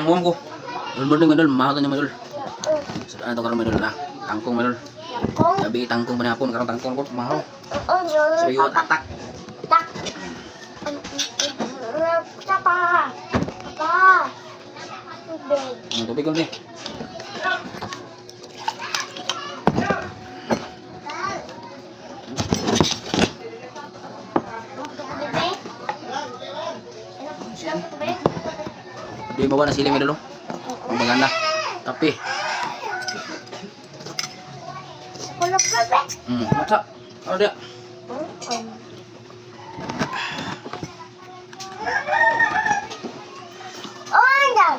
Ang huwam ko. Good morning, Madol. Mahal niya, Madol. Ano ito karoon, Madol, na? Tangkong, Madol. Gabi, tangkong pa hapon. Karong tangkong ko. Mahal. So, yun, tak. Ang tubig ko, Di bawa na sili, Madol. Ang maganda. Tapi. Masa? Ano dia? Kaya.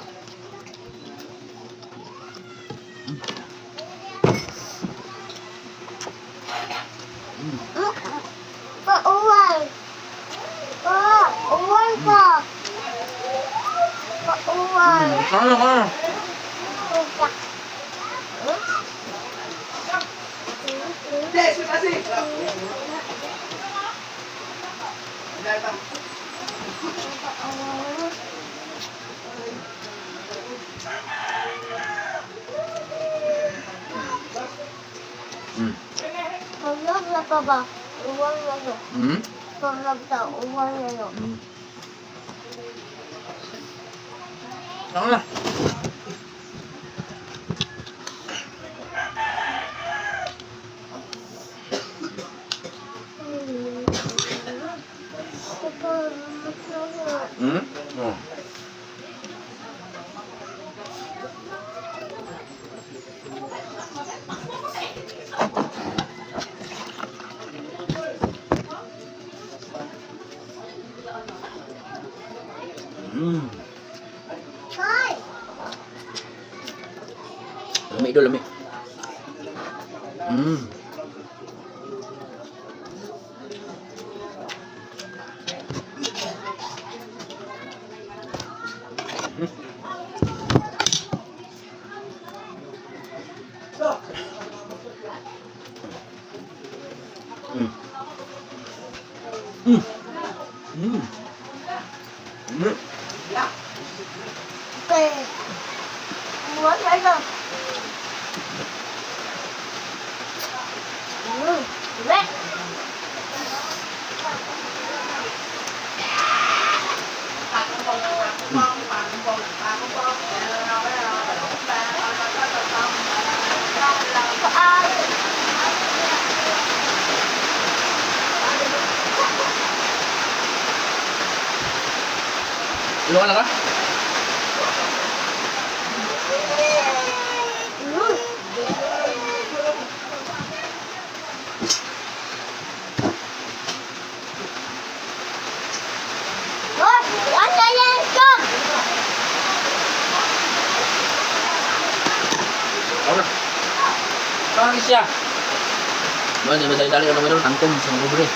Pag-log na pa ba? Uwang na no. Pag-log na, uwang na no. Ano na? Oh. Lami do, lami. Buat aja. Lek. Luar lah, Kamu siya. Boleh dali kalau meron tangkong sa libre.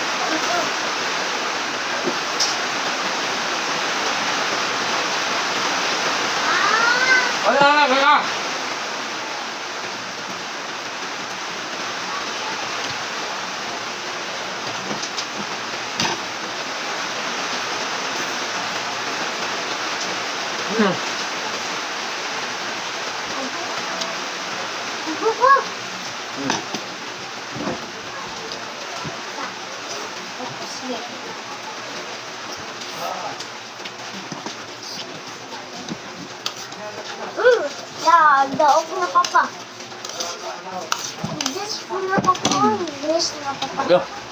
Ayo. Ya, daog na papa. This na papa. This na papa. Go.